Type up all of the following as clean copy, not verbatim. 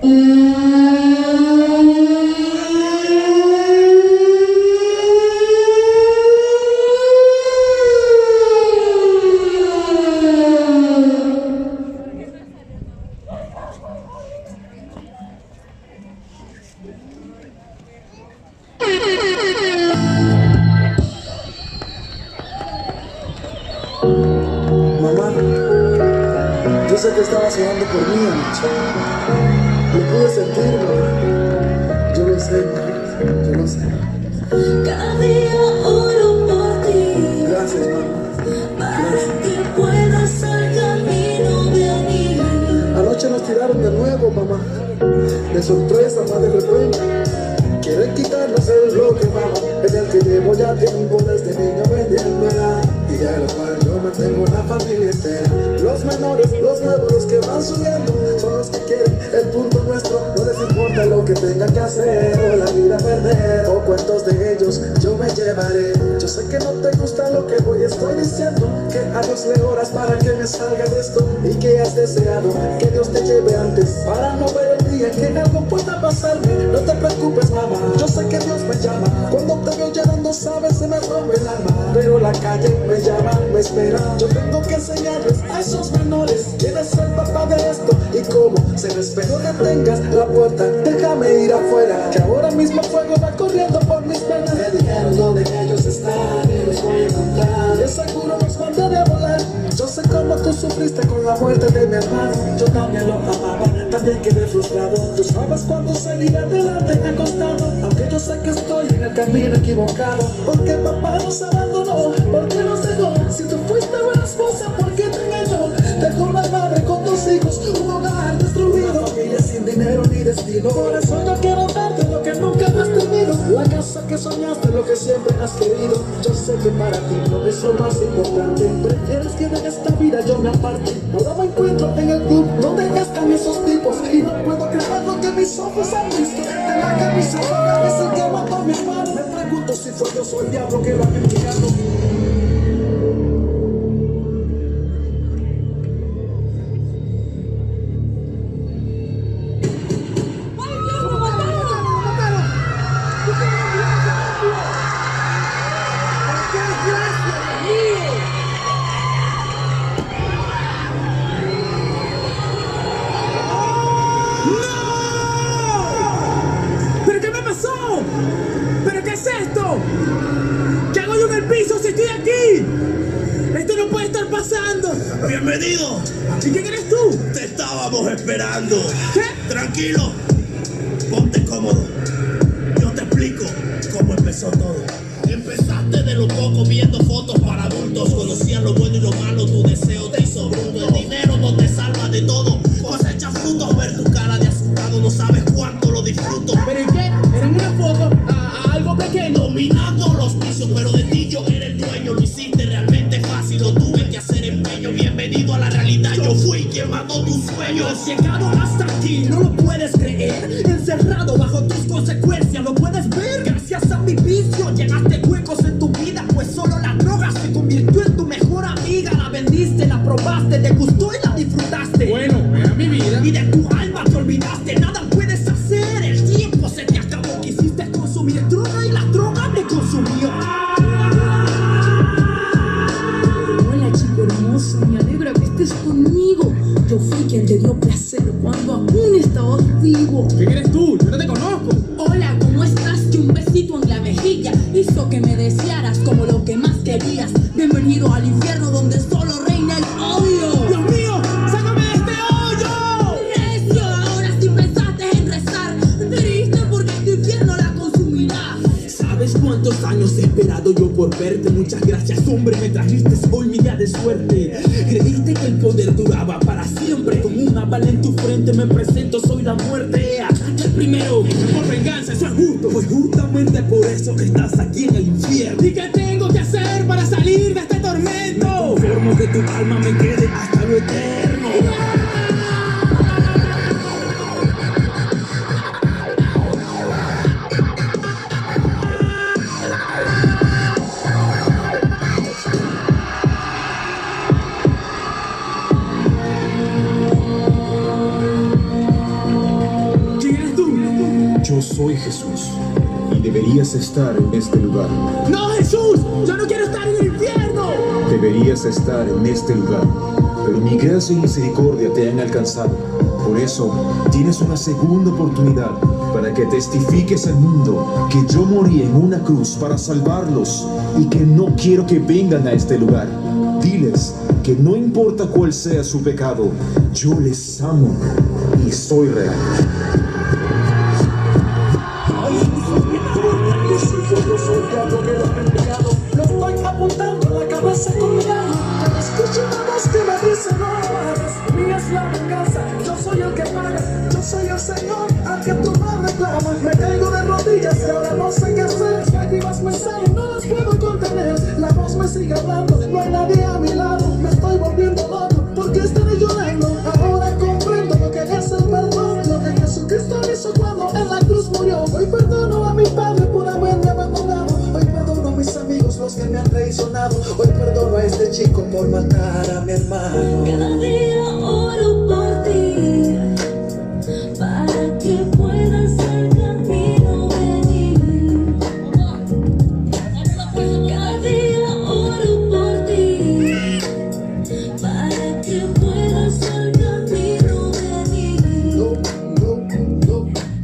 Mamá, yo sé que estabas orando por mí anoche. Lo pude sentir, mamá. Yo lo sé, mamá. Yo lo sé. Cada día oro por ti. Gracias, mamá. Para que puedas al camino de mí. Anoche nos tiraron de nuevo, mamá. De sorpresa, más de repente. Quieren quitarnos el bloque, mamá, en el que llevo ya tiempo desde niño vendiéndola. Y de lo cual yo mantengo una familia entera. Los menores, los nuevos, los que van subiendo, son los que quieren el punto nuestro. No les importa lo que tengan que hacer o la vida perder. O cuántos de ellos yo me llevaré. Yo sé que no te gusta lo que hoy estoy diciendo, que a Dios le oras para que me salga de esto, y que has deseado que Dios te lleve antes para no ver el día que algo pueda pasarme. No te preocupes, mamá, yo sé que Dios me llama. Cuando te veo llorando, sabes, se me rompe el alma. Pero la calle me llama, me espera. Yo tengo que enseñarles a esos menores quién es el papá de esto y cómo se respeta. No detengas la puerta, déjame ir afuera, que ahora mismo fuego va corriendo por mis venas. Me dijeron dónde ellos están y los voy a encontrar. De seguro los mandaré a volar. Yo sé cómo tú sufriste con la muerte de mi hermano. Yo también lo amaba, también quedé frustrado. Tú sabes cuándo seguir adelante acostado, aunque yo sé que estoy en el camino equivocado. Porque papá nos abandonó, porque nos dejó. Si tú fuiste buena esposa, ¿por qué te engañó? Dejó una madre con dos hijos, un hogar destruido, familia sin dinero ni destino. Por eso yo quiero darte lo que nunca has tenido, la casa que soñaste, lo que siempre has querido. Yo sé que para ti no es lo más importante. Prefieres que de esta vida yo me aparte. Ahora me encuentro en el club donde están esos tipos, y no puedo creer lo que mis ojos han visto. De la camisa roja es el que mató a mi hermano. Me pregunto si fue Dios o el diablo que lo ha enviado. ¿Pero qué me pasó? ¿Pero qué es esto? ¿Qué hago yo en el piso si estoy aquí? Esto no puede estar pasando. Bienvenido. ¿Y quién eres tú? Te estábamos esperando. ¿Qué? Tranquilo. Ponte cómodo. Yo te explico cómo empezó todo. Empezaste de lo poco viendo fotos para adultos. Conocías lo bueno y lo malo. Tu deseo te hizo bruto. El dinero no te salva de todo. Cosecha frutos. Ver tu cara de asustado. No sabes cuánto lo disfruto. ¿Pero y qué? Eran una foto a algo pequeño. Dominando los vicios, pero de ti yo era el dueño. Lo hiciste realmente fácil. Lo tuve que hacer empeño. Bienvenido a la realidad. Yo fui quien mató tus sueños. Has llegado hasta aquí, no lo puedes creer. Encerrado bajo tus consecuencias, ¿lo puedes ver? Gracias a mi vicio llegaste huecos en tu vida, pues solo la droga se convirtió en tu mejor amiga. La vendiste, la probaste, te gustó y la disfrutaste. Bueno, era mi vida. Y de tu alma te olvidaste, nada puedes hacer. El tiempo se te acabó, quisiste consumir droga y la droga te consumió. Hola chico hermoso, me alegra que estés conmigo. Yo fui quien te dio placer cuando aún estabas vivo. ¿Quién eres tú? Yo no te conozco. Hola, ¿cómo estás? Que un besito en la mejilla hizo que me desearas como lo que más querías. Bienvenido al infierno donde solo reina el odio. ¡Dios mío! ¡Sácame de este hoyo! Necio, ahora sí pensaste en rezar. Triste porque este infierno la consumirá. ¿Sabes cuántos años he esperado yo por verte? Muchas gracias, hombre, me trajiste hoy mi día de suerte. Creíste que el poder duraba para siempre. Con una bala en tu frente me presento, soy la muerte. Ataca el primero, por venganza, eso es justo. Pues justamente por eso que estás aquí en el infierno. ¿Y qué tengo que hacer para salir de este tormento? Me conformo que tu alma me quede hasta lo eterno. Jesús, y deberías estar en este lugar. ¡No, Jesús! ¡Yo no quiero estar en el infierno! Deberías estar en este lugar, pero mi gracia y misericordia te han alcanzado. Por eso, tienes una segunda oportunidad para que testifiques al mundo que yo morí en una cruz para salvarlos y que no quiero que vengan a este lugar. Diles que no importa cuál sea su pecado, yo les amo y soy real. Yo soy diablo que lo he enviado. Lo estoy apuntando a la cabeza con mi mano. Pero escucho una voz que me dice no lo hagas. Mía es la venganza, yo soy el que paga. Yo soy el Señor al que tú no reclamas. Me caigo de rodillas y ahora no sé qué hacer. Las lágrimas me salen, no las puedo contener. La voz me sigue hablando, no hay nadie a mi lado. Me estoy volviendo loco, ¿por qué estaré llorando? Ahora comprendo lo que es el perdón. Lo que Jesucristo hizo cuando en la cruz murió. Hoy perdono a mi Padre por haberme abandonado. Hoy perdono a mis amigos, los que me han traicionado. Hoy perdono a este chico por matar a mi hermano. Cada día oro por ti, para que puedas al camino venir. Cada día oro por ti, para que puedas al camino venir.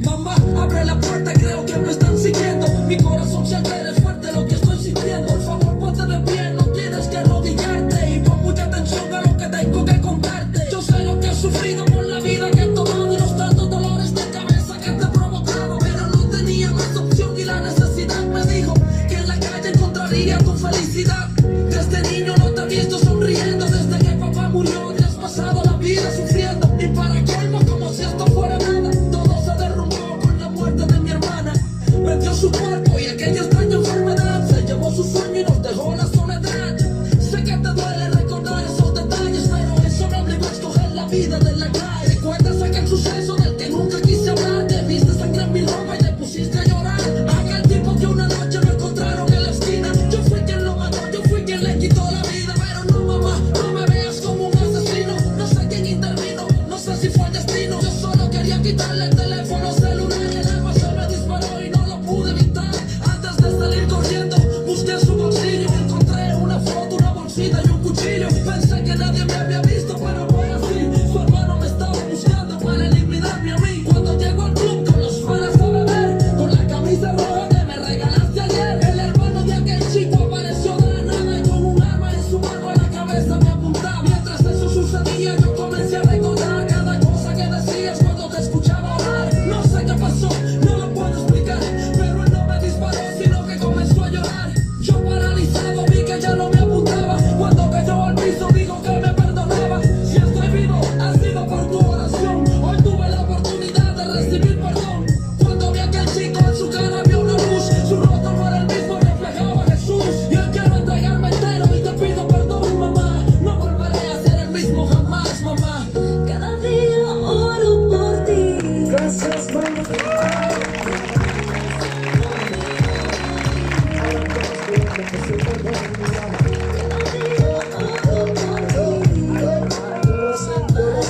Mamá, abre la puerta, creo que me están siguiendo. Mi corazón se altera, es fuerte lo que estoy sintiendo. Por favor, ponte de pie, no tienes que arrodillarte. Y pon mucha atención a lo que tengo que contarte. Yo sé lo que he sufrido por la vida que he tomado y los tantos dolores de cabeza que te he provocado. Pero no tenía más opción y la necesidad me dijo que en la calle encontraría tu felicidad. Desde niño no te he visto sonriendo. Desde que papá murió te has pasado la vida sufriendo. Y para colmo, como si esto fuera nada, todo se derrumbó con la muerte de mi hermana. Vendió su cuerpo y aquella extraña enfermedad se llevó su sueño y nos dejó la soledad. Sé que te duele recordar esos detalles, pero eso me obligó a escoger la vida de la calle. ¿Recuerdas aquel suceso del que nunca quise hablar? Te viste sangre en mi ropa y te pusiste a llorar. Aquel tipo que una noche me encontraron en la esquina. Yo fui quien lo mató, yo fui quien le quitó la vida. Pero no, mamá, no me veas como un asesino. No sé quién intervino, no sé si fue el destino. Yo solo quería quitarle el teléfono celular y el alma se me disparó y no lo pude evitar. Antes de salir corriendo, busqué su bolsillo. Encontré una foto, una bolsita y un cuchillo. Pensé que nadie me había visto, pero fue así. Su hermano me estaba buscando para eliminarme a mí. Cuando llego al club con los panas a beber, con la camisa roja que me regalaste ayer, el hermano de aquel chico apareció de la nada y con un arma en su mano a la cabeza me apuntaba. Mientras eso sucedía, yo comencé a recordar cada cosa que decías cuando te escuchaba orar. No sé qué pasó, no lo puedo explicar, pero él no me disparó, sino que comenzó a llorar. Yo paralizado vi que ya no me apuntaba. Cuando cayó al piso dijo que me perdonaba. Si estoy vivo, ha sido por tu oración. Hoy tuve la oportunidad de recibir perdón. Cuando vi a aquel chico en su cara vio una luz. Su rostro no era el mismo, reflejaba a Jesús. Y hoy quiero entregarme entero y te pido perdón, mamá. No volveré a ser el mismo jamás, mamá. Cada día oro por ti. Gracias, mamá.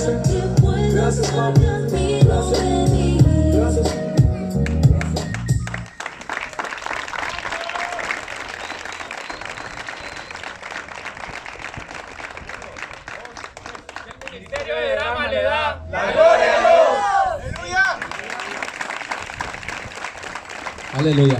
Que puedas al camino venir. Gracias. El Ministerio de Drama le da la gloria a Dios. ¡Aleluya! Aleluya.